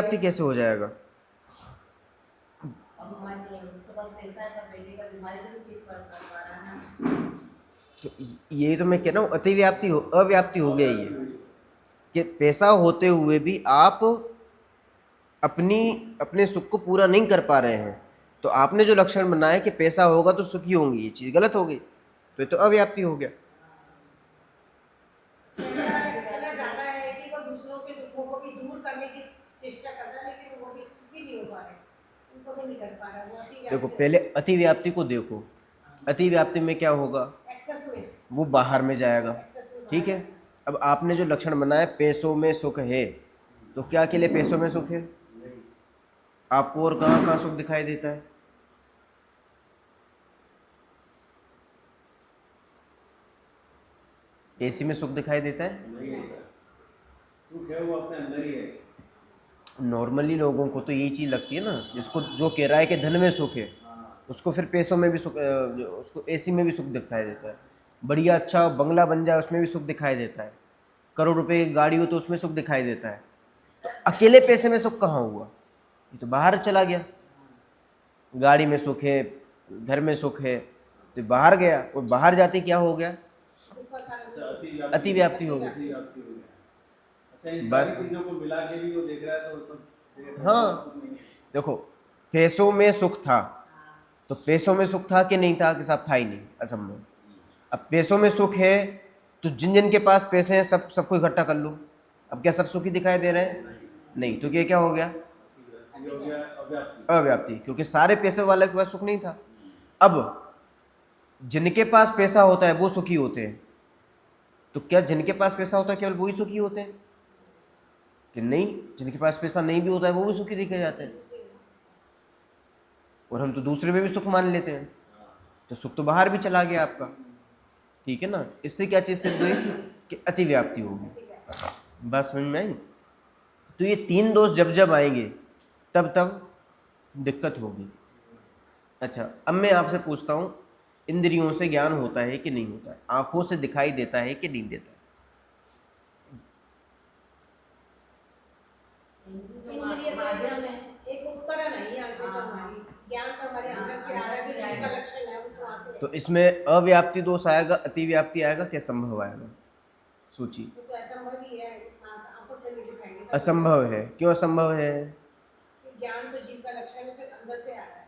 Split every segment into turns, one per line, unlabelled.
व्याप्ति कैसे हो जाएगा? तो ये तो मैं कह रहा हूँ अतिव्याप्ति हो, अव्याप्ति हो गया ये, कि पैसा होते हुए भी आप अपने सुख को पूरा नहीं कर पा रहे हैं। तो आपने जो लक्षण बनाया कि पैसा होगा तो सुखी होंगी, ये चीज गलत हो गई, तो ये तो अव्याप्ति हो गया।
इतना ज्यादा है कि वो दूसरों के दुखों को भी दूर करने की चेष्टा कर रहा है, लेकिन वो भी सुखी नहीं हो पा रहे, उनको भी नहीं कर पा रहा, वो अतिव्याप्ति
देखो पहले अतिव्याप्ति को देखो, अतिव्याप्ति में क्या होगा,
एक्सेस में,
वो बाहर में जाएगा।
एक्सेस में
ठीक है, अब आपने जो लक्षण बनाया पैसों में सुख है, तो क्या के लिए पैसों में सुख है? आपको और कहाँ कहाँ सुख दिखाई देता है? एसी में सुख दिखाई देता है?
नहीं होता, सुख है वो अपने अंदर ही है।
नॉर्मली लोगों को तो यही चीज लगती है ना, जिसको जो कह रहा है कि धन में सुख है, उसको फिर पैसों में भी सुख, उसको एसी में भी सुख दिखाई देता है। बढ़िया अच्छा बंगला बन जाए उसमें भी सुख दिखाई देता है, करोड़ रुपए की गाड़ी हो तो उसमें सुख दिखाई देता है। तो अकेले पैसे में सुख कहाँ हुआ? ये तो बाहर चला गया। गाड़ी में सुख है, घर में सुख है, तो बाहर गया, और बाहर जाते क्या हो गया? अतिव्याप्ति हो गई।
अच्छा, इन
बस।
सारी चीजों को मिला के भी वो देख रहा है तो सब
हाँ देखो, पैसों में सुख था, तो पैसों में सुख था कि नहीं था? कि साहब था ही नहीं, असंभव। अब पैसों में सुख है तो जिन जिन के पास पैसे हैं सबको इकट्ठा कर लो, अब क्या सब सुखी दिखाई दे रहे हैं? नहीं, तो ये क्या हो गया?
हो गया अव्याप्ति।
अव्याप्ति, क्योंकि सारे पैसे वाले के पास सुख नहीं था। अब जिनके पास पैसा होता है वो सुखी होते हैं, तो क्या जिनके पास पैसा होता है केवल वही सुखी होते हैं? कि नहीं, जिनके पास पैसा नहीं भी होता है वो भी सुखी दिखे जाते हैं। और हम तो दूसरे में भी सुख मान लेते हैं, तो सुख तो बाहर भी चला गया आपका। ठीक है ना, इससे क्या चीज सिद्ध हुई? कि अतिव्याप्ति होगी। बस समझ में आई? तो ये तीन दोष जब जब आएंगे तब तब दिक्कत होगी। अच्छा, अब मैं आपसे पूछता हूँ, इंद्रियों से ज्ञान होता है कि नहीं होता है? आंखों से दिखाई देता है कि नहीं देता है?
इंद्रिय तो एक उपकरण है, आंखें तो हमारी, ज्ञान तो हमारे अंदर से आ रहा है, जो जीव का लक्षण है उस वहां से।
तो इसमें अव्याप्ति दोष आएगा, अतिव्याप्ति आएगा, क्या संभव आएगा? सोचिए।
तो असंभव ही है, आंखों से नहीं दिखाई देता।
असंभव है, क्यों असंभव है?
ज्ञान तो जीव का लक्षण है जो अंदर से आ रहा है।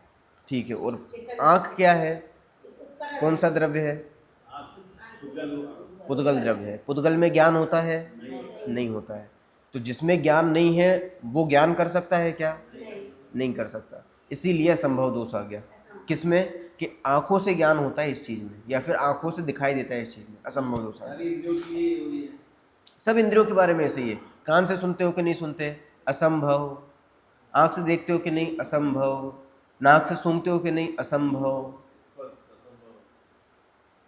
ठीक है, और आंख क्या है? कौन सा द्रव्य है? पुद्गल द्रव्य है। पुद्गल में ज्ञान होता है? नहीं होता है। तो जिसमें ज्ञान नहीं है वो ज्ञान कर सकता है क्या? नहीं कर सकता। इसीलिए असंभव दोष आ गया। किसमें? कि आंखों से ज्ञान होता है इस चीज में, या फिर आंखों से दिखाई देता है इस चीज में, असंभव दोष आ गया। सब इंद्रियों के बारे में ऐसे ही है। कान से सुनते हो कि नहीं सुनते? असंभव। आंख से देखते हो कि नहीं? असंभव। नाक से सूंघते हो कि नहीं? असंभव।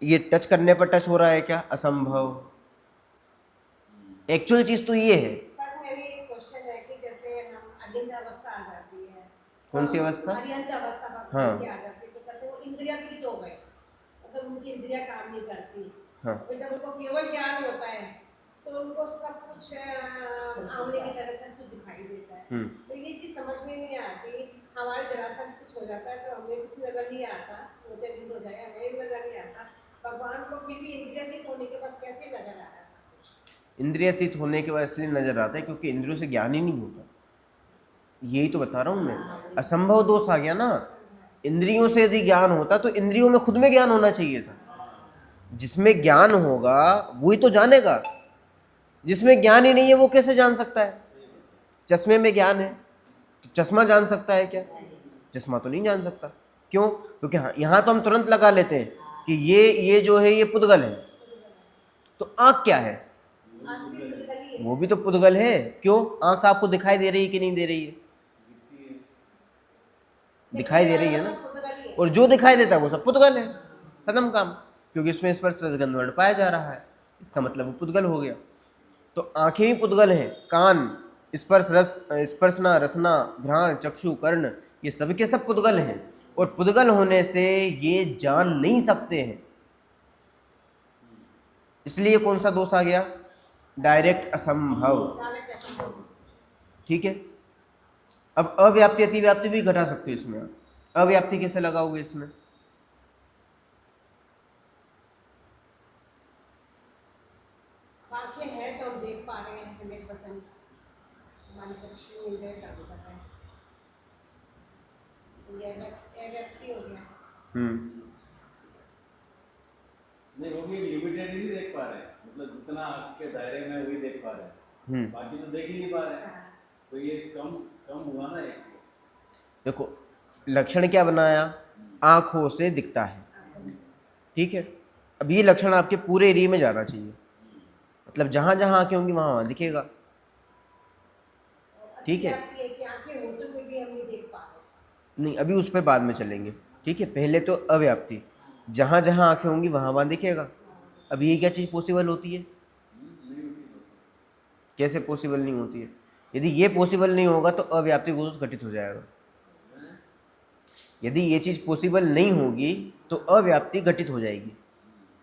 ये टच करने पर टच हो रहा है क्या? असंभव। एक्चुअल चीज तो ये है।
सर मेरी एक क्वेश्चन है कि जैसे हम अलिंद अवस्था आ जाती है,
कौन सी अवस्था?
अलिंद अवस्था
हाँ।
आ जाती है, तो कहते हैं वो इंद्रियातीत हो गए, मतलब उनकी इंद्रियां काम नहीं करती।
हाँ।
तो जब उनको केवल ज्ञान होता है तो उनको सब कुछ आमले की तरह सब कुछ दिखाई देता है। तो ये चीज समझ में नहीं आती, हमारे जरा सा कुछ हो जाता है तो हमें कुछ नजर नहीं आता, होते बिंद हो जाए हमें नजर नहीं आता, भगवान को फिर भी इंद्रियातीत होने के बाद कैसे नजर आ रहा है सब कुछ?
इंद्रियातीत होने के बाद इसलिए नजर आता है क्योंकि इंद्रियों से ज्ञान ही नहीं होता। यही तो बता रहा हूं मैं, असंभव दोष आ गया ना। इंद्रियों से यदि ज्ञान होता तो इंद्रियों में खुद में ज्ञान होना चाहिए था। जिसमें ज्ञान होगा वही तो जानेगा, जिसमें ज्ञान ही नहीं है वो कैसे जान सकता है? चश्मे में ज्ञान है तो चश्मा जान सकता है क्या? चश्मा तो नहीं जान सकता। क्यों? क्योंकि हाँ, यहाँ तो हम तुरंत लगा लेते हैं कि ये जो है ये पुद्गल है। तो आंख क्या है? वो भी तो पुद्गल है। क्यों? आंख आपको दिखाई दे रही है कि नहीं दे रही है? दिखाई दे रही है ना, और जो दिखाई देता है वो सब पुद्गल है। खत्म काम, क्योंकि इसमें स्पर्श रसगंध वर्ण पाया जा रहा है, इसका मतलब वो पुद्गल हो गया। तो आंखें ही पुद्गल हैं, कान स्पर्श रस, स्पर्शना, रसना, घ्राण, चक्षु, कर्ण, ये सब के सब पुद्गल हैं, और पुद्गल होने से ये जान नहीं सकते हैं। इसलिए कौन सा दोष आ गया? डायरेक्ट असंभव। ठीक है, अब अव्याप्ति अतिव्याप्ति भी घटा सकते हो इसमें आप। अव्याप्ति कैसे लगाओगे इसमें?
आंखें हैं तो हम देख पा रहे हैं 100%, हमारी चक्षु इंद्रिय काम कर रहे हैं, तो ये व्यक्ति हो गया।
नहीं, वो भी लिमिटेड ही नहीं देख पा रहे हैं, मतलब जितना आपके दायरे में वही देख पा रहे हैं, बाकी तो देख ही नहीं पा रहे हैं।
हाँ।
तो ये कम कम हुआ ना एक।
देखो लक्षण क्या बनाया, आंखों से दिखता है, ठीक है। अब ये लक्षण आपके पूरे एरिया में जाना चाहिए, मतलब जहां जहां आंखें होंगी वहां वहां दिखेगा, ठीक है।
कि आंखें होते हुए भी हम नहीं देख पा रहे।
नहीं अभी उस पर बाद में चलेंगे, ठीक है। पहले तो अव्याप्ति, जहां जहां आंखें होंगी वहां वहां दिखेगा। अब ये क्या चीज़ पॉसिबल होती है? कैसे पॉसिबल नहीं होती है? यदि ये पॉसिबल नहीं होगा तो अव्याप्ति दोष घटित हो जाएगा। यदि ये चीज़ पॉसिबल नहीं होगी तो अव्याप्ति घटित हो जाएगी।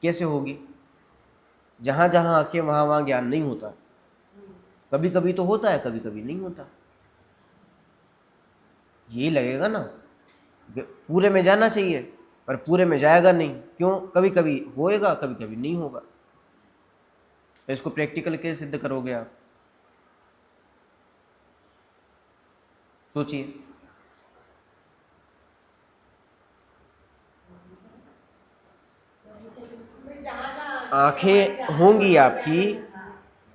कैसे होगी? जहाँ जहाँ आंखें वहाँ वहाँ ज्ञान नहीं होता। कभी कभी तो होता है, कभी कभी नहीं होता। यही लगेगा ना, पूरे में जाना चाहिए पर पूरे में जाएगा नहीं। क्यों? कभी कभी होएगा, कभी कभी नहीं होगा। तो इसको प्रैक्टिकल कैसे सिद्ध करोगे आप? सोचिए। आंखें होंगी आपकी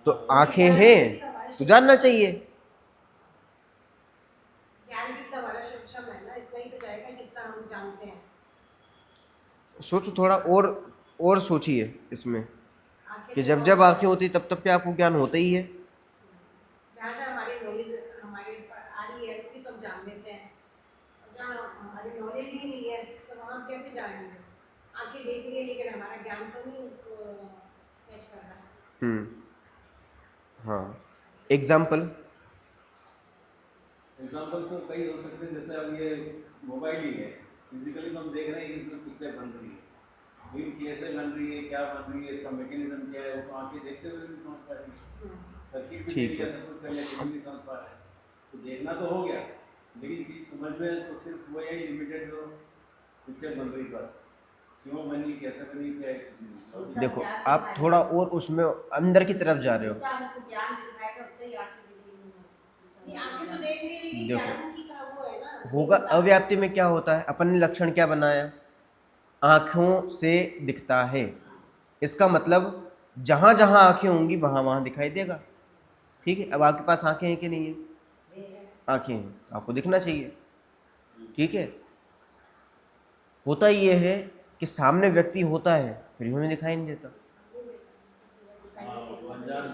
तो आंखें हैं तो जानना चाहिए।
ज्ञान कितना बड़ा सूक्ष्म है ना, इतना ही तो जाएगा जितना हम जानते हैं।
सोचो थोड़ा और सोचिए इसमें
आंखें
कि
तो
जब जब आंखें होती तब तब क्या आपको ज्ञान होता ही है।
जहाँ जहाँ हमारी नॉलेज हमारे पर आ रही है उसी तो हम जान लेते हैं, और जहाँ हमारी नॉलेज ही नहीं है तो वहाँ हम कैसे जानेंगे? आंखें देख रही है लेकिन हमारा ज्ञान तो नहीं उसको कैच कर रहा है।
हाँ, एग्जाम्पल
तो कई हो सकते हैं, जैसे अब ये मोबाइल ही है, फिजिकली तो हम देख रहे हैं कि इसमें पिक्चर बन रही है, लेकिन कैसे बन रही है, क्या बन रही है, इसका मैकेनिज्म क्या है, वो तो आंखें देखते हुए नहीं समझ पा रही है। सर्किट भी
ठीक
देख
है।
लिया, सब कुछ कर लिया, लेकिन नहीं समझ पा रहा है। तो देखना तो हो गया, लेकिन चीज़ समझ में तो सिर्फ वो यही लिमिटेड हो, पिक्चर बन रही बस, क्यों बनी, कैसे बनी, क्या है।
देखो आप थोड़ा और उसमें अंदर की तरफ जा रहे हो।
ये आंखें तो देख रही है लेकिन
देखो,
ज्ञान की का वो है ना,
होगा अव्याप्ति में क्या होता है, अपन ने लक्षण क्या बनाया, आंखों से दिखता है। इसका मतलब जहां जहां आंखें होंगी वहां वहां दिखाई देगा, ठीक है। अब आपके पास आंखें हैं कि नहीं है? आंखें हैं तो आपको दिखना चाहिए, ठीक है। होता ये है कि सामने व्यक्ति होता है फिर भी हमें दिखाई नहीं देता।
हाँ, वो अनजान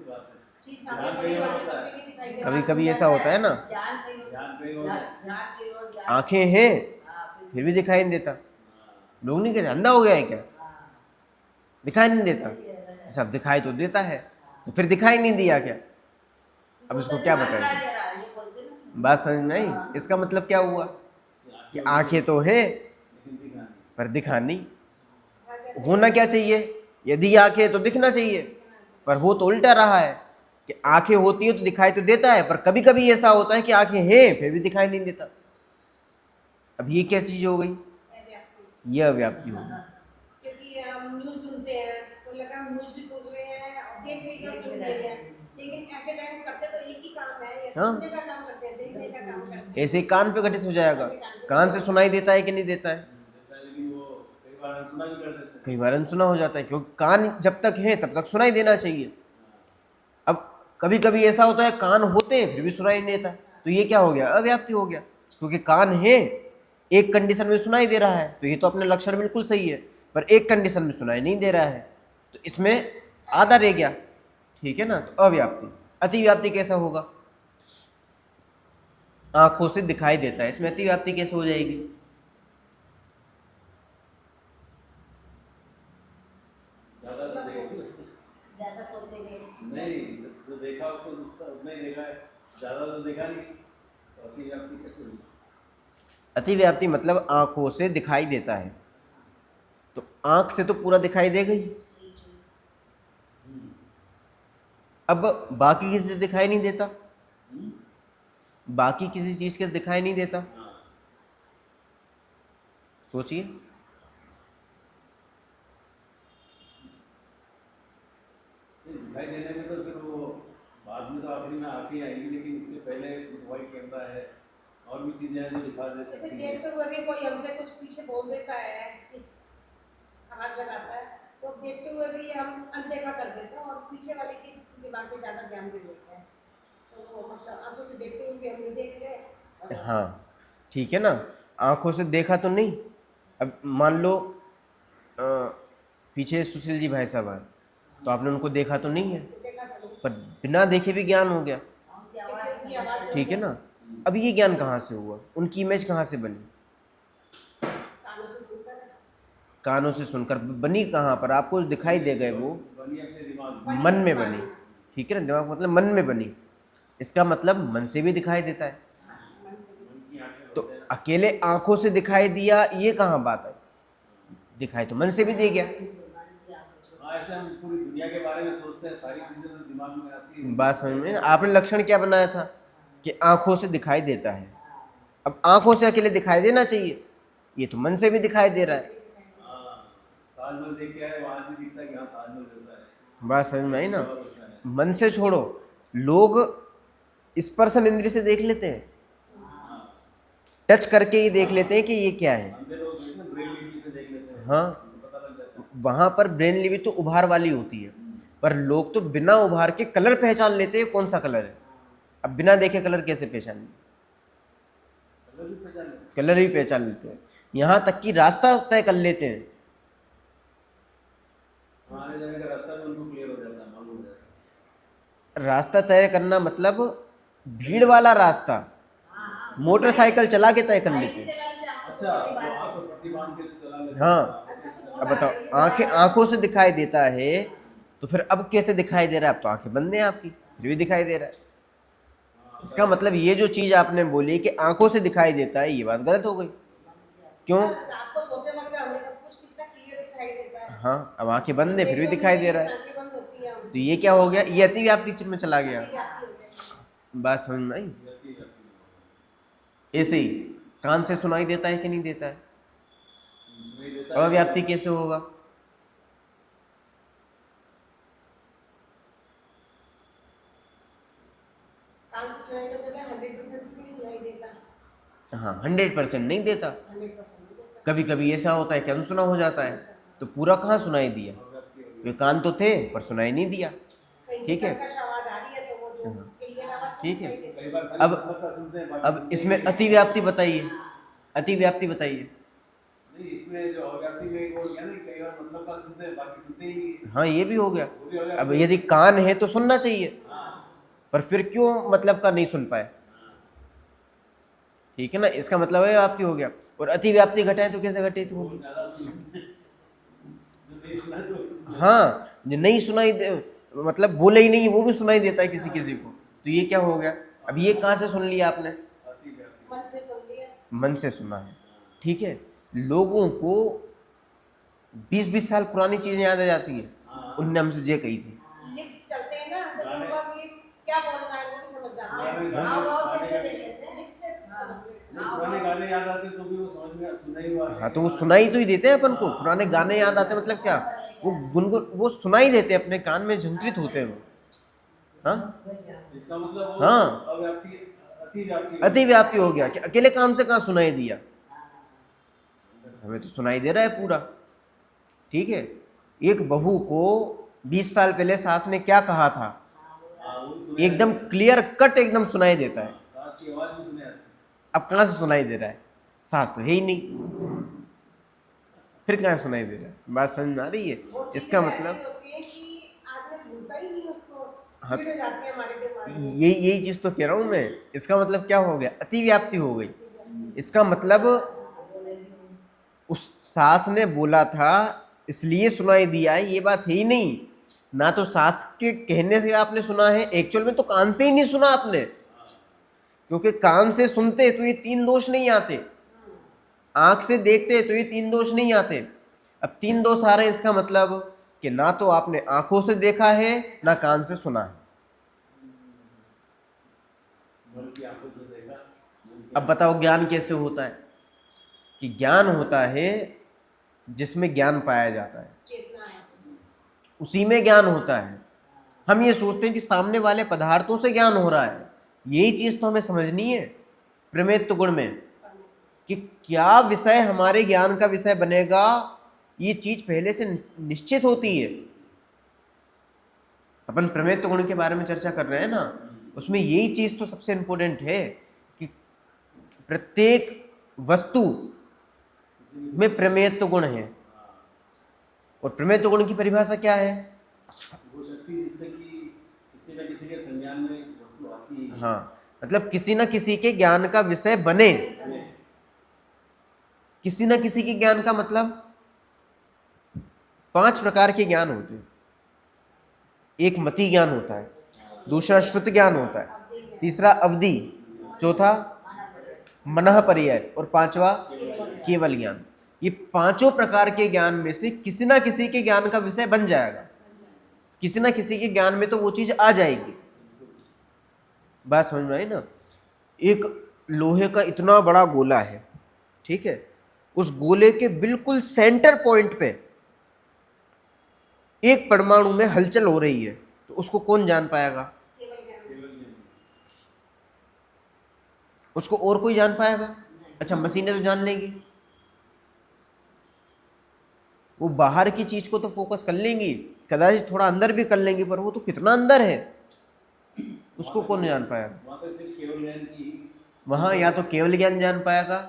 बात है।
चीज़ सामने पड़ी होती है तो भी दिखाई दे रहा है।
कभी कभी ऐसा होता है ना,
ध्यान कहीं और
आंखें हैं फिर भी दिखाई नहीं देता। लोग नहीं कहते अंधा हो गया है क्या, दिखाई नहीं देता। सब दिखाई तो देता है, तो फिर दिखाई नहीं दिया क्या? अब इसको क्या बताएं? बात समझ में आई? इसका मतलब क्या हुआ कि आंखें तो हैं
लेकिन दिखा नहीं।
पर दिखा नहीं।
हाँ, जैसे
होना क्या चाहिए? यदि आंखें तो दिखना चाहिए, पर वो तो उल्टा रहा है कि आंखें होती है तो दिखाई तो देता है, पर कभी कभी ऐसा होता है कि आंखें हैं फिर भी दिखाई नहीं देता। अब ये क्या चीज हो गई?
अव्याप्ति।
ये अव्याप्ति हो गई।
क्योंकि हम न्यूज़ सुनते हैं तो लगा हम न्यूज़ भी सुन रहे हैं और देख रहे हैं सुन रहे हैं, लेकिन एट ए टाइम करते तो एक ही काम है, या
हाँ।
सुनने का काम करते हैं, देखने का काम करते हैं।
ऐसे ही कान पे घटित हो जाएगा। कान से सुनाई देता है कि नहीं देता है?
देता है, लेकिन वो कई बार अनसुना भी कर देते हैं।
कई बार अनसुना हो जाता है, क्योंकि कान जब तक है तब तक सुनाई देना चाहिए। अब कभी कभी ऐसा होता है कान होते हैं फिर भी सुनाई नहीं देता, तो ये क्या हो गया? अव्याप्ति हो गया। क्योंकि कान है, एक कंडीशन में सुनाई दे रहा है तो ये तो अपने लक्षण बिल्कुल सही है, पर एक कंडीशन में सुनाई नहीं दे रहा है तो इसमें आधा रह गया, ठीक है ना। तो अव्याप्ति। अतिव्याप्ति कैसा होगा? आंखों से दिखाई देता है, इसमें अतिव्याप्ति कैसे हो जाएगी?
ज़्यादा तो नहीं, जो देखा उसको उतना ही देखा है, ज़्यादा तो देखा नहीं, तो अतिव्याप्ति कैसे हुई?
अतिव्याप्ति मतलब आंखों से दिखाई देता है, तो आंख से तो पूरा दिखाई देगा ही। अब बाकी किसी से दिखाई नहीं देता, बाकी किसी चीज़ के दिखाई नहीं देता।
हाँ
सोचिए,
नहीं, दिखाई देने में तो फिर वो बाद में तो आखिरी में आंखें आएंगी, लेकिन उसके पहले मोबाइल कैमरा है और भी चीजें हैं जो दिखा दे
जैसे
सकती है।
देखते हुए भी कोई हमसे कुछ पीछे बोल देता है, इस आवाज लगाता है, तो देखते हुए भी हम अनदेखा कर देते हैं और पीछे वाले के दिमाग में ज्यादा ध्यान दे देते हैं। तो वो मतलब आंखों से देखते हुए भी हम नहीं देख रहे और
हाँ ठीक है ना, आंखों से देखा तो नहीं। अब मान लो पीछे सुशील जी भाई साहब हैं, तो आपने उनको देखा तो नहीं है,
देखा तो नहीं,
पर बिना देखे भी ज्ञान हो गया,
क्योंकि उनकी आवाज से
ठीक है ना। अब ये ज्ञान कहाँ से हुआ, उनकी इमेज कहाँ से बनी?
कानों से सुनकर
कानों से सुनकर बनी, कहाँ पर आपको दिखाई दे गए वो?
बनी अपने दिमाग में।
मन में बनी, ठीक है ना, दिमाग मतलब मन में बनी। इसका मतलब मन से भी दिखाई देता है।
मन से भी।
मन की आंखें
तो
होते हैं।
अकेले आंखों से दिखाई दिया, ये कहाँ बात है? दिखाई तो मन से भी दे गया।
हाँ, ऐसे हम पूरी दुनिया के बारे में सोचते हैं, सारी चीजें तो दिमाग में आती है।
बात समझ में? आपने लक्षण क्या बनाया था कि आंखों से दिखाई देता है। अब आंखों से अकेले दिखाई देना चाहिए, ये तो मन से भी दिखाई दे रहा है।
हाँ, ताजमहल देख के आए, वो आज भी दिखता है कि हाँ ताजमहल जैसा है।
बात समझ में आई ना?
और होता है।
मन से छोड़ो, लोग स्पर्शन इंद्रिय से देख लेते हैं,
हाँ,
टच करके ही देख लेते हैं कि ये क्या है।
अंधे लोग देख लें, ब्रेन लिपि से देख लेते हैं,
हाँ,
उनको पता लग जाता है।
वहां पर ब्रेन लिपि तो उभार वाली होती है, पर लोग तो बिना उभार के कलर पहचान लेते हैं कौन सा कलर है। अब बिना देखे कलर कैसे पहचान?
कलर भी पहचान लेते हैं।
कलर ही पहचान लेते हैं, यहाँ तक कि रास्ता तय कर लेते हैं।
वहाँ आने जाने का रास्ता भी उनको क्लियर हो जाता है, मालूम हो जाता है।
रास्ता तय करना मतलब भीड़ वाला रास्ता मोटरसाइकिल चला के तय कर लेते हैं।
अच्छा, वो आप तो पट्टी बांध के चला लेते हैं।
हाँ, अब बताओ, आंखें आंखों से दिखाई देता है तो फिर अब कैसे दिखाई दे रहा है? अब तो आंखें बंद हैं आपकी, फिर भी दिखाई दे रहा है। इसका मतलब ये जो चीज आपने बोली कि आंखों से दिखाई देता है, ये बात गलत हो गई। क्यों?
रात को सोते वक्त हमें सब कुछ कितना क्लियर दिखाई देता है।
हाँ, अब आंखें बंद है फिर भी दिखाई दे रहा है,
आंखें बंद होती हैं
तो ये क्या हो गया? ये अतिव्याप्ति में चला गया।
हम।
बात समझ में आई?
व्यक्ति व्यक्ति
ऐसे ही कान से सुनाई देता है कि नहीं देता है?
सुनाई देता है।
अव्याप्ति कैसे होगा?
कान से सुनाई तो देता है, 100% भी नहीं सुनाई देता।
हाँ, 100% नहीं देता।
100% नहीं देता।
कभी कभी ऐसा होता है कि अनसुना हो जाता है, तो पूरा कहाँ सुनाई दिया?
व्यक्ति हो
वे कान तो थे पर सुनाई नहीं दिया।
कहीं से
ठीक है।
कर्कश आवाज आ रही है तो वो जो क्लियर आवाज वो
ठीक है।
सुनाई देती
गई। कई बार खाली
अब-
मतलब का सुनते हैं, बाकी
अब
सुनते
इसमें
ही नहीं।
अतिव्याप्ति बताइए, अतिव्याप्ति बताइए।
नहीं, इसमें जो अव्याप्ति में एक और क्या नहीं, कई बार मतलब का सुनते हैं, बाकी सुनते ही नहीं।
हाँ, ये भी हो गया।
वो भी हो गया।
अब यदि कान है तो सुनना चाहिए,
हाँ,
पर फिर क्यों मतलब का नहीं सुन पाए? ठीक है ना, इसका मतलब है व्याप्ति हो गया। और अतिव्याप्ति घटाए तो कैसे घटित
वो
होगी?
ज्यादा सुनते हैं। जो नहीं सुना तो सुना।
हाँ, जो नहीं सुनाई दे, मतलब बोले ही नहीं वो भी सुनाई देता है किसी किसी को, तो ये क्या हो गया? अब ये कहाँ से सुन लिया आपने?
अति व्यक्ति।
मन से सुन लिया।
मन से सुना है, ठीक है। लोगों को 20-20 साल पुरानी चीजें याद आ जाती हैं।
हाँ।
उनने हमसे ये कही थी।
लिप्स चलते हैं ना तो
गाने-
लोग ये क्या बोलना है वो भी समझ जाते हैं।
गाने-
हाँ, वो
गाने-
समझ लेते हैं, लिप्स से समझ लेते हैं।
नहीं, पुराने गाने याद आते तो भी वो समझ में सुना ही हुआ है।
हाँ, तो वो सुनाई तो ही देते हैं अपन को। पुराने गाने याद आते हैं मतलब क्या? वो गुनगुन वो सुनाई देते हैं, अपने कान में झंकृत होते हैं वो। हाँ,
इसका मतलब वो
हाँ।
अव्याप्ति, अतिव्याप्ति।
अतिव्याप्ति हो गया कि अकेले कान से कहाँ सुनाई दिया? हमें तो सुनाई दे रहा है पूरा, ठीक है। एक बहू को 20 साल पहले सास ने क्या कहा था,
हाँ, वो भी सुना
एकदम क्लियर कट एकदम सुनाई देता है।
सांस की आवाज भी सुने आती है।
अब कहाँ से सुनाई दे रहा है? सास तो है ही नहीं, फिर कहाँ सुनाई दे रहा है? बात समझ में आ रही है?
वो चीज़ें
इसका
ऐसी
मतलब
होती है कि आदमी भूलता ही नहीं उसको।
हाँ,
फीड हो जाती है हमारे दिमाग में।
यही चीज तो कह रहा हूं मैं। इसका मतलब क्या हो गया? अतिव्याप्ति हो गई। इसका मतलब उस सास ने बोला था इसलिए सुनाई दिया है, ये बात है ही नहीं। ना तो सास के कहने से आपने सुना है, एक्चुअल में तो कान से ही नहीं सुना आपने, क्योंकि कान से सुनते तो ये 3 दोष नहीं आते, आंख से देखते तो ये 3 दोष नहीं आते। अब 3 दोष आ रहे हैं, इसका मतलब कि ना तो आपने आंखों से देखा है ना कान से सुना है।
मन की आंखों से देखा
अब बताओ ज्ञान कैसे होता है? कि ज्ञान होता है जिसमें ज्ञान पाया जाता है,
चेतना है जिसमें।
उसी में ज्ञान होता है। हम ये सोचते हैं कि सामने वाले पदार्थों से ज्ञान हो रहा है, यही चीज तो हमें समझनी है प्रमेयत्व गुण में, कि क्या विषय हमारे ज्ञान का विषय बनेगा, ये चीज पहले से निश्चित होती है। अपन प्रमेयत्व गुण के बारे में चर्चा कर रहे हैं ना, उसमें यही चीज तो सबसे इंपॉर्टेंट है कि प्रत्येक वस्तु में प्रमेयत्व गुण है। और प्रमेयत्व गुण की परिभाषा क्या है?
वो शक्ति जिससे कि किसी न किसी के संज्ञान में वस्तु आती है।
हाँ, मतलब किसी न किसी के ज्ञान का विषय बने। किसी न किसी के ज्ञान का मतलब 5 प्रकार के ज्ञान होते हैं। एक मति ज्ञान होता है, दूसरा श्रुत ज्ञान होता है, तीसरा अवधि, चौथा मनः पर्याय और पांचवा केवल ज्ञान। ये पांचों प्रकार के ज्ञान में से किसी ना किसी के ज्ञान का विषय बन जाएगा, किसी ना किसी के ज्ञान में तो वो चीज आ जाएगी। बात समझ में आई ना? एक लोहे का इतना बड़ा गोला है, ठीक है, उस गोले के बिल्कुल सेंटर पॉइंट पे एक परमाणु में हलचल हो रही है, तो उसको कौन जान पाएगा?
केवल ज्ञान।
उसको और कोई जान पाएगा? अच्छा, मशीनें तो जान लेंगी, वो बाहर की चीज को तो फोकस कर लेंगी, कदाचित थोड़ा अंदर भी कर लेंगी, पर वो तो कितना अंदर है उसको कौन जान पाएगा?
वहाँ तो सिर्फ केवल ज्ञान की
वहां या तो केवल ज्ञान जान पाएगा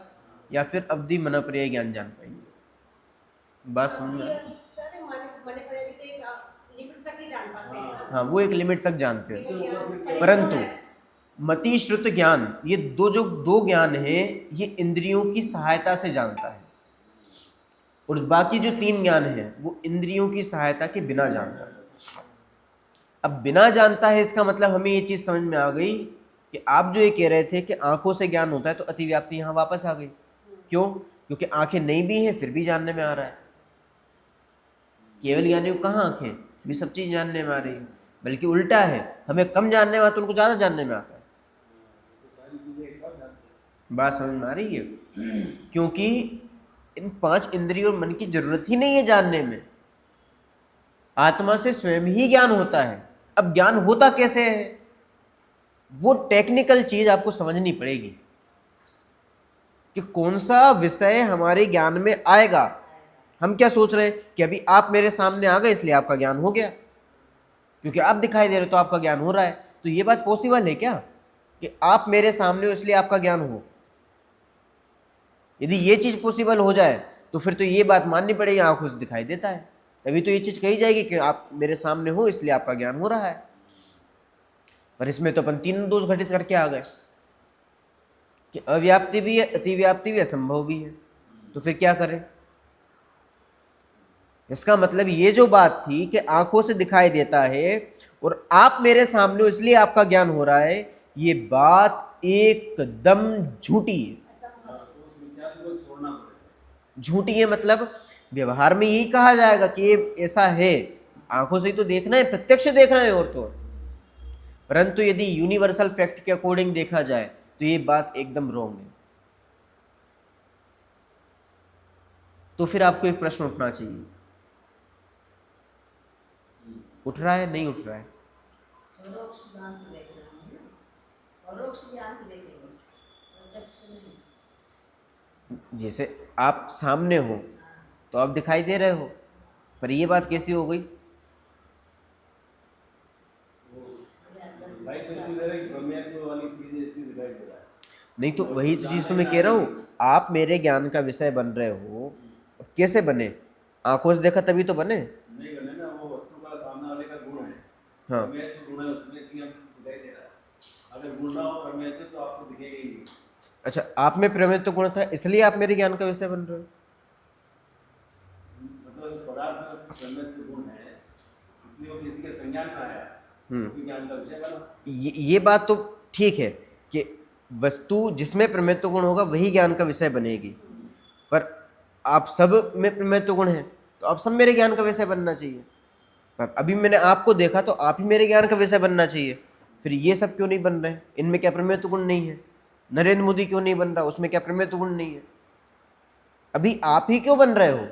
या फिर अवधि मनः पर्याय ज्ञान जान पाएंगे। बात समझ में आई?
सारे मने पर एक लिमिट तक ही जान पाते हैं ना।
हाँ, वो एक लिमिट तक जानते हैं,
केवल ज्ञान।
परंतु मति श्रुत ज्ञान, ये दो ज्ञान है, ये इंद्रियों की सहायता से जानता है, और बाकी जो 3 ज्ञान है वो इंद्रियों की सहायता के बिना जानता है। अब बिना जानता है, इसका मतलब हमें ये चीज समझ में आ गई कि आप जो ये कह रहे थे कि आंखों से ज्ञान होता है, तो अतिव्याप्ति यहाँ वापस आ गई। क्यों? क्योंकि आंखें नहीं भी हैं फिर भी जानने में आ रहा है। केवल ज्ञानी को कहाँ आंखें, भी सब चीज जानने में आ रही है, बल्कि उल्टा है, हमें कम जानने में आता है, उनको ज्यादा जानने में आता है।
तो सारी चीजें एक साथ जानते हैं।
बात समझ में आ रही है? क्योंकि इन 5 इंद्रिय और मन की जरूरत ही नहीं है जानने में, आत्मा से स्वयं ही ज्ञान होता है। अब ज्ञान होता कैसे है, वो टेक्निकल चीज आपको समझनी पड़ेगी कि कौन सा विषय हमारे ज्ञान में आएगा। हम क्या सोच रहे हैं कि अभी आप मेरे सामने आ गए इसलिए आपका ज्ञान हो गया, क्योंकि आप दिखाई दे रहे तो आपका ज्ञान हो रहा है। तो ये बात पॉसिबल है क्या कि आप मेरे सामने हो इसलिए आपका ज्ञान हो? यदि ये चीज पॉसिबल हो जाए तो फिर तो ये बात माननी पड़ेगी आंखों से दिखाई देता है, तभी तो ये चीज कही जाएगी कि आप मेरे सामने हो इसलिए आपका ज्ञान हो रहा है। पर इसमें तो अपन 3 दोष घटित करके आ गए कि अव्याप्ति भी है, अतिव्याप्ति भी है, असंभव भी है। तो फिर क्या करें? इसका मतलब ये जो बात थी कि आंखों से दिखाई देता है और आप मेरे सामने हो इसलिए आपका ज्ञान हो रहा है, ये बात एकदम झूठी है।
तो उस विज्ञान को छोड़ना पड़ेगा।
झूठी है मतलब व्यवहार में यही कहा जाएगा कि ये ऐसा है, आंखों से ही तो देखना है, प्रत्यक्ष देखना है और तो, परंतु यदि यूनिवर्सल फैक्ट के अकॉर्डिंग देखा जाए तो ये बात एकदम रॉन्ग है। तो फिर आपको एक प्रश्न उठना चाहिए, उठ रहा है नहीं उठ रहा है?
परोक्ष ज्ञान से देख रहे हैं ना, परोक्ष ज्ञान से देखेंगे, प्रत्यक्ष से नहीं।
जैसे आप सामने हो तो आप दिखाई दे रहे हो, पर ये बात कैसी हो गई?
भाई तो इसलिए दे रहा है कि ब्रह्मत्व वाली चीजें इसलिए दिखाई दे रहा है।
नहीं तो वही तो चीज तो मैं कह रहा हूँ, आप मेरे ज्ञान का विषय बन रहे हो, कैसे बने? आंखों से देखा तभी तो बने।
नहीं बने ना, वो वस्तु का सामने वाले का गुण है।
हाँ,
ब्रह्मत्व गुण है उसमें, इसलिए हम दिखाई दे रहा है। अगर गुण ना हो ब्रह्मत्व तो आपको दिखेगा ही नहीं।
अच्छा, आप में प्रमेयत्व गुण था इसलिए आप मेरे ज्ञान का विषय बन रहे हो?
मतलब इस पदार्थ में ब्रह्मत्व गुण है, इसलिए वो किसी के संज्ञान में आया, तो ज्ञान का विषय बना।
ये बात तो ठीक है कि वस्तु जिसमें प्रमेयत्व गुण होगा वही ज्ञान का विषय बनेगी, पर आप सब में प्रमेयत्व गुण है तो आप सब मेरे ज्ञान का विषय बनना चाहिए। पर अभी मैंने आपको देखा तो आप ही मेरे ज्ञान का विषय बनना चाहिए, फिर ये सब क्यों नहीं बन रहे? इनमें क्या प्रमेयत्व गुण नहीं है? नरेंद्र मोदी क्यों नहीं बन रहा? उसमें क्या प्रमेय तो गुण नहीं है? अभी आप ही क्यों बन रहे हो?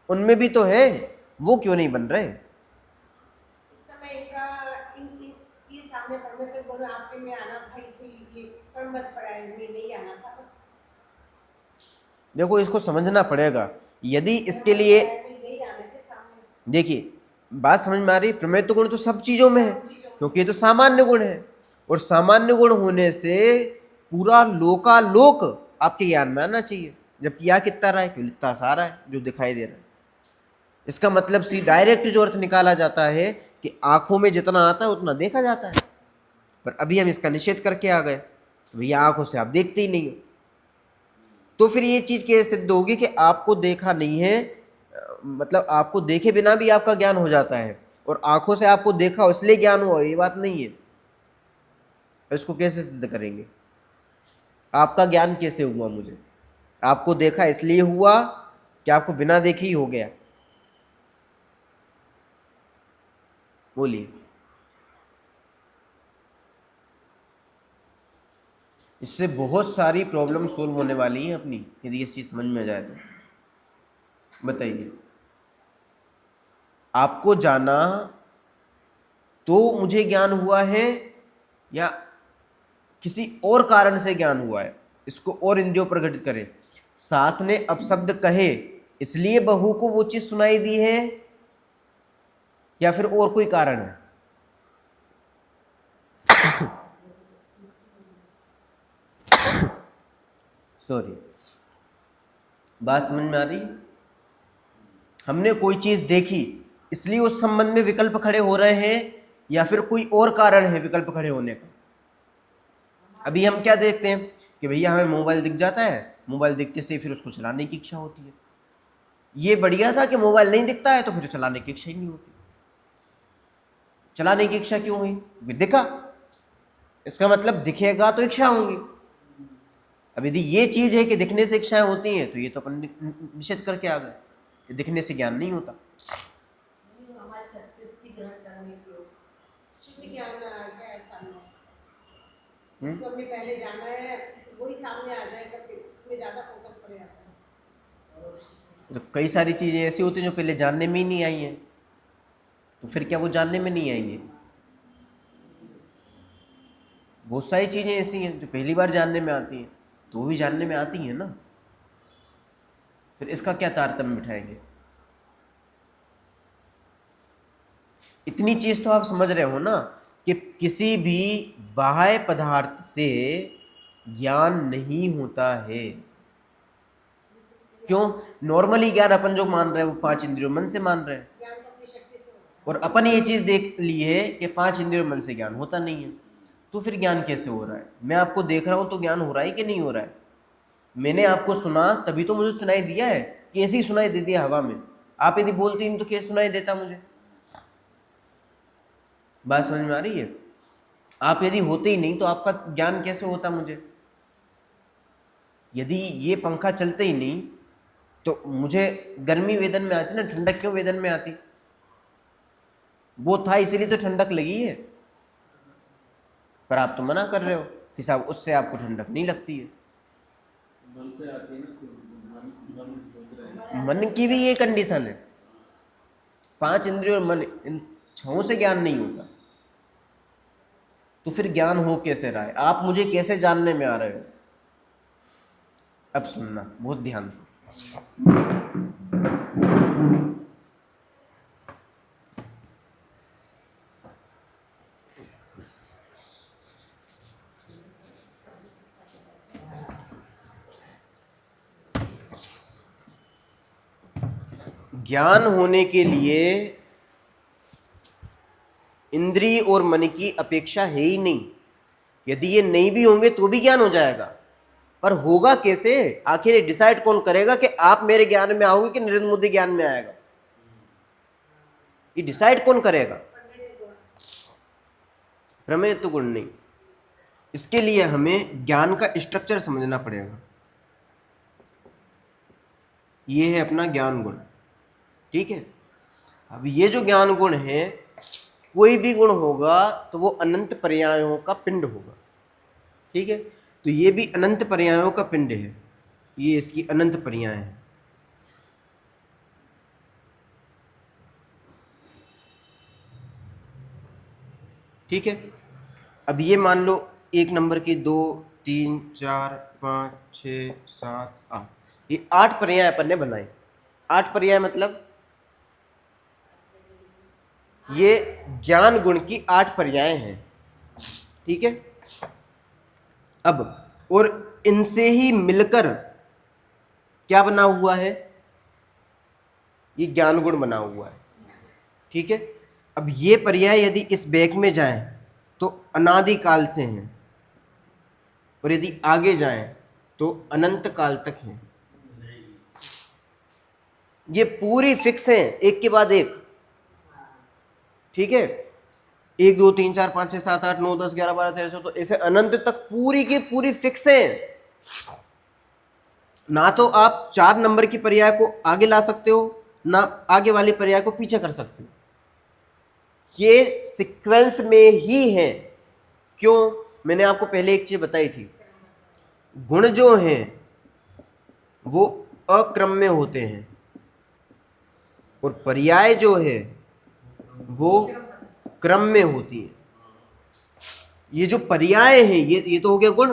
उनमें भी तो है, वो क्यों नहीं बन रहे?
इस समय इनका ये सामने परमें तो गुण आपके में आना था, इसीलिए परमत प्राइज में नहीं आना था बस।
देखो इसको समझना पड़ेगा। यदि इसके लिए
यही आने थे सामने।
देखिए, बात समझ में आ रही? प्रमेय तो गुण तो सब चीजों में है, क्योंकि ये तो सामान्य गुण है, और सामान्य गुण होने से पूरा लोकालोक आपके ज्ञान में आना चाहिए। जबकि यहाँ कितना रहा है? केवल इतना सा रहा है जो दिखाई दे रहा है। इसका मतलब सी डायरेक्ट जो अर्थ निकाला जाता है कि आंखों में जितना आता है उतना देखा जाता है, पर अभी हम इसका निषेध करके आ गए, तो भैया आंखों से आप देखते ही नहीं हो। तो फिर ये चीज कैसे सिद्ध होगी कि आपको देखा नहीं है? मतलब आपको देखे बिना भी आपका ज्ञान हो जाता है, और आंखों से आपको देखा हो इसलिए ज्ञान हुआ, ये बात नहीं है। इसको कैसे सिद्ध करेंगे? आपका ज्ञान कैसे हुआ? मुझे आपको देखा इसलिए हुआ कि आपको बिना देखे ही हो गया? बोलिए। इससे बहुत सारी प्रॉब्लम सोल्व होने वाली है अपनी, यदि ये चीज समझ में आ जाए तो। बताइए, आपको जाना तो मुझे ज्ञान हुआ है, या किसी और कारण से ज्ञान हुआ है? इसको और इंद्रियों पर घटित करें। सास ने अपशब्द कहे इसलिए बहू को वो चीज सुनाई दी है, या फिर और कोई कारण है? सॉरी, बात समझ में आ रही? हमने कोई चीज देखी इसलिए उस संबंध में विकल्प खड़े हो रहे हैं, या फिर कोई और कारण है विकल्प खड़े होने का? अभी हम क्या देखते हैं कि भैया हमें मोबाइल दिख जाता है, मोबाइल दिखते से फिर उसको चलाने की इच्छा होती है। ये बढ़िया था कि मोबाइल नहीं दिखता है तो फिर चलाने की इच्छा ही नहीं होती। चलाने की इच्छा क्यों हुई? दिखा, इसका मतलब दिखेगा तो इच्छा होंगी। अब यदि ये चीज है कि दिखने से इच्छाएं होती हैं, तो ये तो अपन निषेध करके आ गए कि दिखने से ज्ञान नहीं होता।
हमारी शक्ति ग्रहण करने की शुद्ध ज्ञान में आ गया है सामने, जिसको हमने पहले जाना है वही सामने आ जाएगा, फिर उसमें ज्यादा फोकस पड़ जाता है।
तो कई सारी चीजें ऐसी होती हैं जो पहले जानने में ही नहीं आई हैं, तो फिर क्या वो जानने में नहीं आएंगे? बहुत सारी चीजें ऐसी हैं जो पहली बार जानने में आती हैं, तो वो भी जानने में आती हैं ना। फिर इसका क्या तारतम्य बिठाएंगे? इतनी चीज तो आप समझ रहे हो ना कि किसी भी बाह्य पदार्थ से ज्ञान नहीं होता है। क्यों? नॉर्मली ज्ञान अपन जो मान रहे हैं वो 5 इंद्रियों मन से मान रहे हैं,
ज्ञान तो अपनी शक्ति से होता है।
और अपन ये चीज देख ली है कि 5 इंद्रियों मन से ज्ञान होता नहीं है। तो फिर ज्ञान कैसे हो रहा है? मैं आपको देख रहा हूं तो ज्ञान हो रहा है कि नहीं हो रहा है? मैंने आपको सुना तभी तो मुझे सुनाई दिया है, कि ऐसे ही सुनाई दे दिया हवा में? आप यदि बोलती नहीं तो कैसे सुनाई देता मुझे? बात समझ में आ रही है? आप यदि होते ही नहीं तो आपका ज्ञान कैसे होता मुझे? यदि ये पंखा चलते ही नहीं तो मुझे गर्मी वेदन में आती ना, ठंडक क्यों वेदन में आती? वो था इसलिए तो ठंडक लगी है, पर आप तो मना कर रहे हो कि साहब उससे आपको ठंडक नहीं लगती है।
मन से आती है ना, मन सोच रहे हैं।
मन की भी ये कंडीशन है, 5 इंद्रिय और मन, इन 6 से ज्ञान नहीं होता। तो फिर ज्ञान हो कैसे रहा है? आप मुझे कैसे जानने में आ रहे हो? अब सुनना बहुत ध्यान से। ज्ञान होने के लिए इंद्रिय और मन की अपेक्षा है ही नहीं। यदि ये नहीं भी होंगे तो भी ज्ञान हो जाएगा, पर होगा कैसे? आखिर ये डिसाइड कौन करेगा कि आप मेरे ज्ञान में आओगे कि नरेंद्र मोदी ज्ञान में आएगा? ये डिसाइड कौन करेगा? प्रमेय तो गुण नहीं। इसके लिए हमें ज्ञान का स्ट्रक्चर समझना पड़ेगा। ये है अपना ज्ञान गुण, ठीक है? अब ये जो ज्ञान गुण है, कोई भी गुण होगा तो वो अनंत पर्यायों का पिंड होगा। ठीक है, तो ये भी अनंत पर्यायों का पिंड है, ये इसकी अनंत पर्याय है। ठीक है, अब ये मान लो एक नंबर की 2 3 4 5 6 7 8, ये 8 पर्याय अपन ने बनाए। 8 पर्याय मतलब ये ज्ञान गुण की 8 पर्याय हैं। ठीक है, अब और इनसे ही मिलकर क्या बना हुआ है, ये ज्ञान गुण बना हुआ है। ठीक है, अब ये पर्याय यदि इस बैग में जाएं तो अनादिकाल से हैं, और यदि आगे जाएं तो अनंत काल तक हैं। ये पूरी फिक्स है, एक के बाद एक। ठीक है, 1 2 3 4 5 6 7 8 9 10 11 12 13 14, ऐसे अनंत तक पूरी की पूरी फिक्स है। ना तो आप 4 नंबर की पर्याय को आगे ला सकते हो, ना आगे वाली पर्याय को पीछे कर सकते हो, ये सीक्वेंस में ही है। क्यों? मैंने आपको पहले एक चीज बताई थी, गुण जो हैं वो अक्रम में होते हैं और पर्याय जो है वो क्रम में होती है। ये जो पर्याय हैं ये तो हो गया गुण,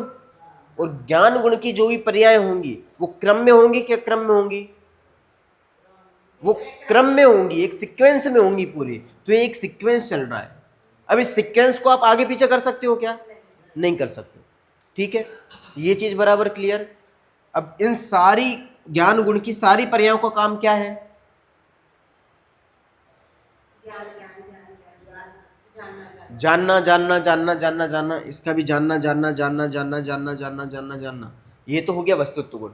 और ज्ञान गुण की जो भी पर्याय होंगी वो क्रम में होंगी क्या क्रम में होंगी? वो क्रम में होंगी, एक सीक्वेंस में होंगी पूरी। तो ये एक सीक्वेंस चल रहा है। अब इस सीक्वेंस को आप आगे पीछे कर सकते हो क्या? नहीं कर सकते। ठीक है, ये चीज बराबर क्लियर। अब इन सारी ज्ञान गुण की सारी पर्यायों का काम क्या है? जानना जानना जानना जानना जानना, इसका भी जानना जानना जानना जानना जानना जानना जानना जानना, ये तो हो गया वस्तुत्व गुण।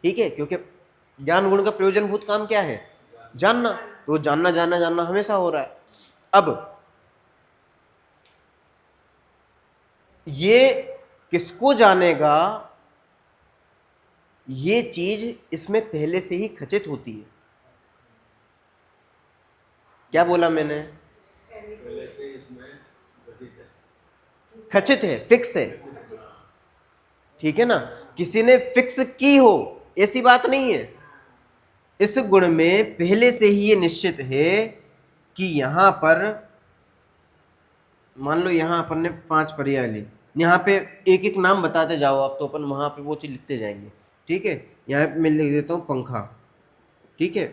ठीक है, क्योंकि ज्ञान गुण का प्रयोजनभूत काम क्या है? जानना। तो जानना जानना जानना हमेशा हो रहा है। अब ये किसको जानेगा? ये चीज इसमें पहले से ही खचित होती है। क्या बोला मैंने?
पहले से इसमें घटित है,
खचित है, फिक्स है। ठीक है ना, किसी ने फिक्स की हो ऐसी बात नहीं है। इस गुण में पहले से ही ये निश्चित है कि यहां पर मान लो यहां अपन ने 5 पर्याय ली, यहाँ पे एक एक नाम बताते जाओ आप, तो अपन वहां पे वो चीज लिखते जाएंगे। ठीक है, यहाँ पे मैं लिख देता हूँ पंखा। ठीक है,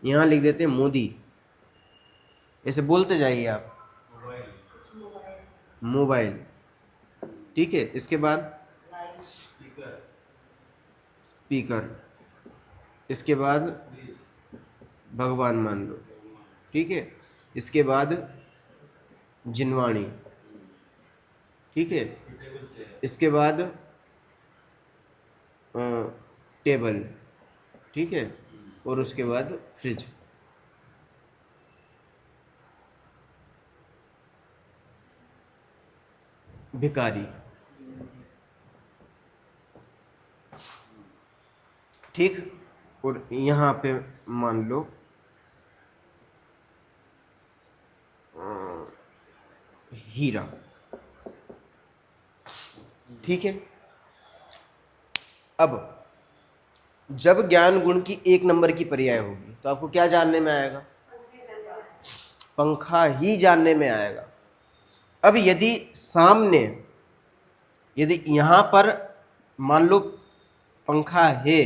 यहाँ लिख देते हैं मोदी, ऐसे बोलते जाइए आप। मोबाइल। ठीक है, इसके बाद स्पीकर, इसके बाद भगवान मान लो। ठीक है, इसके बाद जिनवाणी। ठीक है, इसके बाद टेबल। ठीक है, और उसके बाद फ्रिज। भिखारी। ठीक, और यहाँ पे मान लो हीरा। ठीक है, अब जब ज्ञान गुण की 1 नंबर की पर्याय होगी तो आपको क्या जानने में आएगा? पंखा ही जानने में आएगा। अब यदि सामने, यदि यहां पर मान लो पंखा है,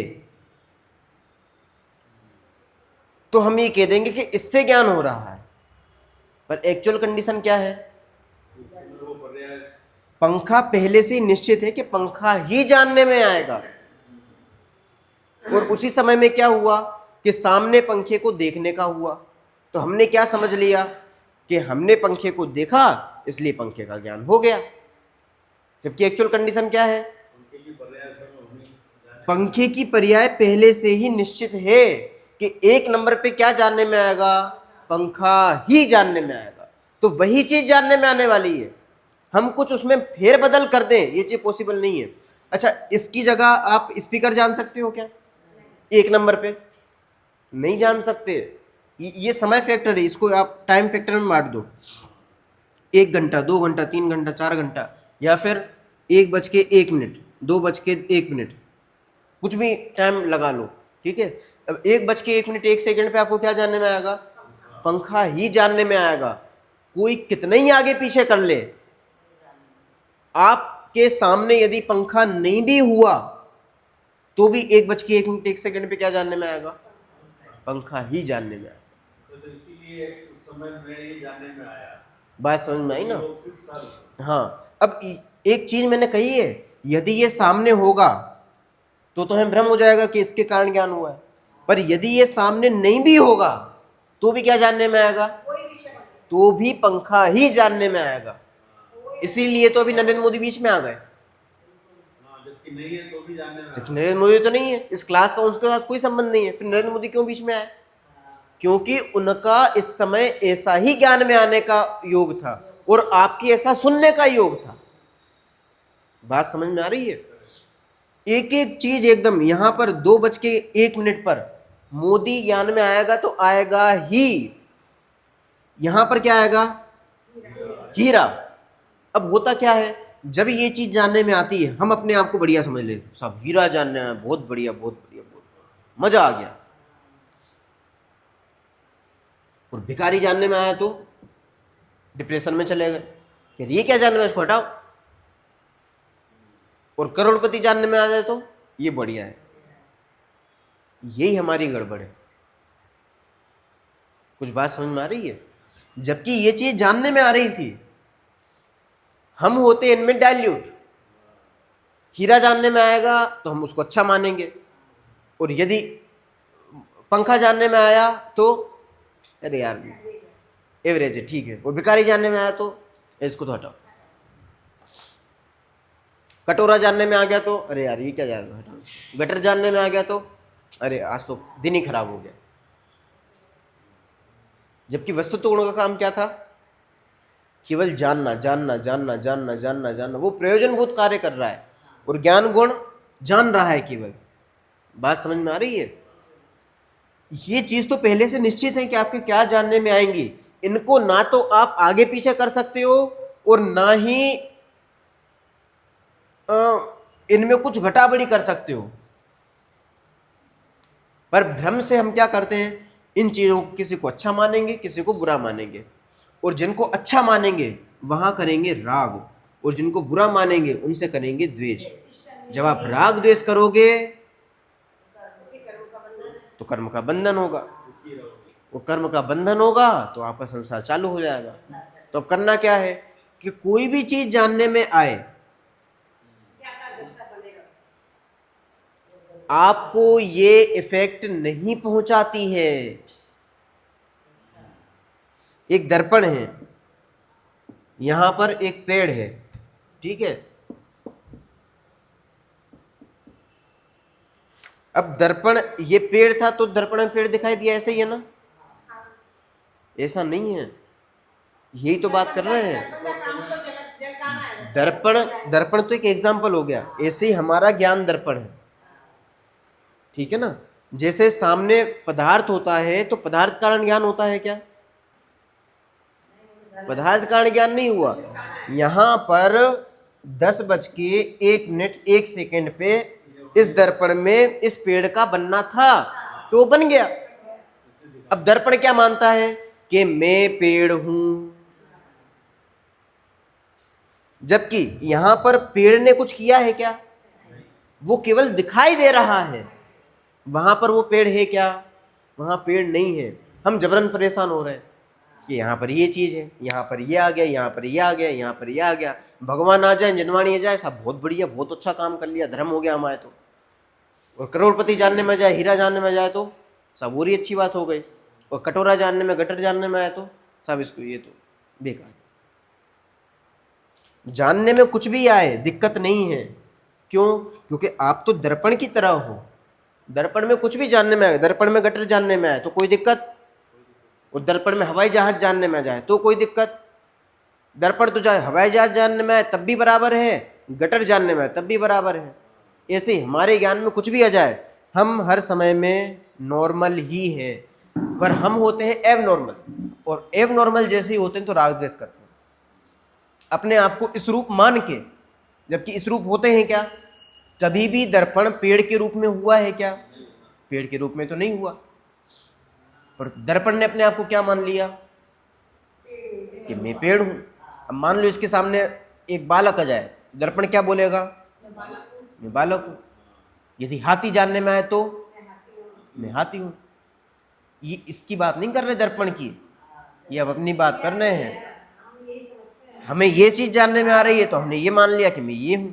तो हम ये कह देंगे कि इससे ज्ञान हो रहा है, पर एक्चुअल कंडीशन क्या है?
वो पर्याय
पंखा पहले से ही निश्चित है कि पंखा ही जानने में आएगा। और उसी समय में क्या हुआ कि सामने पंखे को देखने का हुआ, तो हमने क्या समझ लिया कि हमने पंखे को देखा इसलिए पंखे का ज्ञान हो गया। जबकि एक्चुअल कंडीशन क्या है? पंखे की पर्याय पहले से ही निश्चित है कि 1 नंबर पे क्या जानने में आएगा? पंखा ही जानने में आएगा। तो वही चीज जानने में आने वाली है। हम कुछ उसमें फेर बदल कर दें ये चीज पॉसिबल नहीं है। अच्छा, इसकी जगह आप स्पीकर जान सकते हो क्या 1 नंबर पे? नहीं जान सकते। ये समय फैक्टर है, इसको आप टाइम फैक्टर में बांट दो। 1 घंटा, 2 घंटा, 3 घंटा, 4 घंटा, या फिर 1:01, 2:01, कुछ भी टाइम लगा लो, ठीक है। अब 1:01, 1 सेकंड पे आपको क्या जानने में आएगा? पंखा ही जानने में आएगा। कोई कितना ही आगे पीछे कर ले, आपके सामने यदि पंखा नहीं भी हुआ तो भी 1:01, 1 सेकंड पे क्या जानने में आएगा? पंखा ही जानने में आएगा।
तो इसीलिए उस समय में ही जानने में आया।
बात समझ में आई ना?
वो फिक्स था।
हाँ, अब एक चीज मैंने कही है, यदि ये सामने होगा तो हमें भ्रम हो जाएगा कि इसके कारण ज्ञान हुआ है, पर यदि ये सामने नहीं भी होगा तो भी क्या जानने में आएगा?
कोई विषय मत ले।
तो भी पंखा ही जानने में आएगा। इसीलिए तो अभी नरेंद्र मोदी बीच में आ गए,
हाँ, जबकि नहीं है तो भी जानने में
जबकि नरेंद्र मोदी तो नहीं है, इस क्लास का उनके साथ कोई संबंध नहीं है, फिर नरेंद्र मोदी क्यों बीच में आए? क्योंकि उनका इस समय ऐसा ही ज्ञान में आने का योग था और आपकी ऐसा सुनने का योग था। बात समझ में आ रही है? एक एक चीज एकदम, यहां पर 2:01 पर मोदी ज्ञान में आएगा तो आएगा ही। यहां पर क्या आएगा? हीरा। अब होता क्या है, जब ये चीज जानने में आती है हम अपने आप को बढ़िया समझ ले, सब हीरा जानने में, बहुत बढ़िया, बहुत बढ़िया, बहुत मजा आ गया। और भिखारी जानने में आया तो डिप्रेशन में चले गए कि ये क्या जानने में, इसको हटाओ। और करोड़पति जानने में आ जाए तो ये बढ़िया है। यही हमारी गड़बड़ है। कुछ बात समझ में आ रही है? जबकि ये चीज जानने में आ रही थी, हम होते इनमें डाइल्यूट। हीरा जानने में आएगा तो हम उसको अच्छा मानेंगे, और यदि पंखा जानने में आया तो अरे यार एवरेज है, ठीक है। और भिखारी जानने में आया तो इसको तो हटाओ। कटोरा जानने में आ गया तो अरे यार ये क्या जाएगा, हटाओ। गटर जानने में आ गया तो अरे आज तो दिन ही खराब हो गया। जबकि वस्तुतः गुणों का काम क्या था? केवल जानना, जानना, जानना, जानना, जानना, जानना। वो प्रयोजनभूत कार्य कर रहा है और ज्ञान गुण जान रहा है केवल। बात समझ में आ रही है? ये चीज तो पहले से निश्चित है कि आपके क्या जानने में आएंगी। इनको ना तो आप आगे पीछे कर सकते हो और ना ही इनमें कुछ घटाबड़ी कर सकते हो। पर भ्रम से हम क्या करते हैं, इन चीजों को किसी को अच्छा मानेंगे, किसी को बुरा मानेंगे, और जिनको अच्छा मानेंगे वहां करेंगे राग, और जिनको बुरा मानेंगे उनसे करेंगे द्वेष। जब आप राग द्वेष करोगे तो कर्म का बंधन होगा, वो कर्म का बंधन होगा तो आपका संसार चालू हो जाएगा। तो अब करना क्या है कि कोई भी चीज जानने में आए, आपको ये इफेक्ट नहीं पहुंचाती है। एक दर्पण है, यहां पर एक पेड़ है, ठीक है। अब दर्पण, ये पेड़ था तो दर्पण में पेड़ दिखाई दिया, ऐसे ही है ना? ऐसा नहीं है, यही तो बात कर रहे हैं। दर्पण तो एक एग्जाम्पल हो गया, ऐसे ही हमारा ज्ञान दर्पण है, ठीक है ना। जैसे सामने पदार्थ होता है तो पदार्थ कारण ज्ञान होता है क्या? पदार्थ कारण ज्ञान नहीं हुआ। यहां पर 10:01, 1 सेकंड पे इस दर्पण में इस पेड़ का बनना था तो बन गया। अब दर्पण क्या मानता है कि मैं पेड़ हूं, जबकि यहां पर पेड़ ने कुछ किया है क्या? वो केवल दिखाई दे रहा है। वहां पर वो पेड़ है क्या? वहां पेड़ नहीं है। हम जबरन परेशान हो रहे हैं कि यहाँ पर ये चीज़ है, यहाँ पर ये आ गया, यहाँ पर ये आ गया, यहाँ पर ये आ गया। भगवान आ जाए, जनवाणी आ जाए, सब बहुत बढ़िया, बहुत अच्छा काम कर लिया, धर्म हो गया हमारे तो। और करोड़पति जानने में जाए, हीरा जानने में जाए तो सब और ही अच्छी बात हो गई। और कटोरा जानने में, गटर जानने में आए तो सब इसको ये तो बेकार। जानने में कुछ भी आए दिक्कत नहीं है। क्यों? क्योंकि आप तो दर्पण की तरह हो। दर्पण में कुछ भी जानने में आए, दर्पण में गटर जानने में आए तो कोई दिक्कत, और दर्पण में हवाई जहाज जानने में जाए तो कोई दिक्कत। दर्पण तो जाए हवाई जहाज जानने में आए तब भी बराबर है, गटर जानने में आए तब भी बराबर है। ऐसे हमारे ज्ञान में कुछ भी आ जाए, हम हर समय में नॉर्मल ही है, पर हम होते हैं एब नॉर्मल, और एब नॉर्मल जैसे ही होते हैं तो राग द्वेष करते हैं। अपने आप को इस रूप मान के जबकि इस रूप होते हैं क्या? कभी भी दर्पण पेड़ के रूप में हुआ है क्या? पेड़ के रूप में तो नहीं हुआ, पर दर्पण ने अपने आप को क्या मान लिया कि मैं पेड़ हूं। अब मान लो इसके सामने एक बालक आ जाए, दर्पण क्या बोलेगा? मैं बालक हूं। यदि हाथी जानने में आए तो मैं हाथी हूं। ये इसकी बात नहीं कर रहे दर्पण की, ये अब अपनी बात कर रहे हैं।
हम यही समझते हैं।
हमें ये चीज जानने में आ रही है तो हमने ये मान लिया कि मैं ये हूं।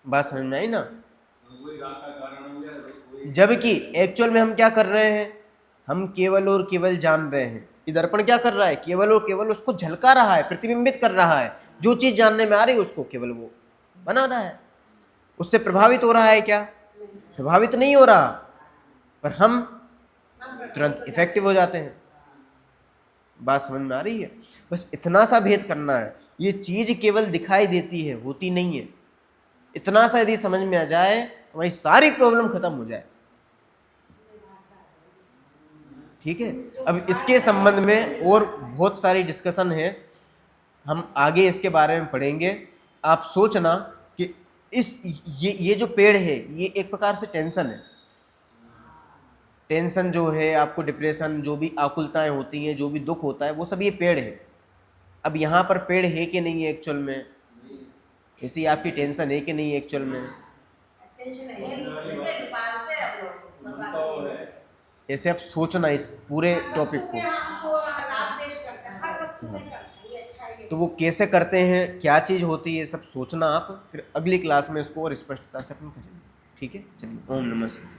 बात समझ में आई ना?
वही राग का कारण हो गया, वही
जबकि एक्चुअल में हम क्या कर रहे हैं? हम केवल और केवल जान रहे हैं। ये दर्पण क्या कर रहा है? केवल और केवल उसको झलका रहा है, प्रतिबिंबित कर रहा है। जो चीज जानने में आ रही है उसको केवल वो बना रहा है। उससे प्रभावित हो रहा है क्या? प्रभावित नहीं हो रहा, पर हम तुरंत इफेक्टिव हो जाते हैं। बात समझ में आ रही है? बस इतना सा भेद करना है। ये चीज केवल दिखाई देती है, होती नहीं है। इतना सा यदि समझ में आ जाए तो हमारी सारी प्रॉब्लम खत्म हो जाए। ठीक है, अब इसके संबंध में और बहुत सारी डिस्कशन है, हम आगे इसके बारे में पढ़ेंगे। आप सोचना कि ये जो पेड़ है ये एक प्रकार से टेंशन है। टेंशन जो है, आपको डिप्रेशन, जो भी आकुलताएं होती हैं, जो भी दुख होता है, वो सब ये पेड़ है। अब यहाँ पर पेड़ है कि नहीं है एक्चुअल में? ऐसी आपकी टेंशन है कि नहीं एक्चुअल में?
टेंशन है।
जैसे पालते हैं हम लोग
मन का वो है।
ऐसे आप सोचना इस पूरे टॉपिक
वस्तु में
को।
हम लाभ देश करते हैं, हर वस्तु में करते हैं, ये अच्छा है।
तो वो कैसे करते हैं, क्या चीज़ होती है, सब सोचना आप। फिर अगली क्लास में इसको और स्पष्टता से अपन करेंगे। ठीक है, चलिए। ओम नमः शिवाय।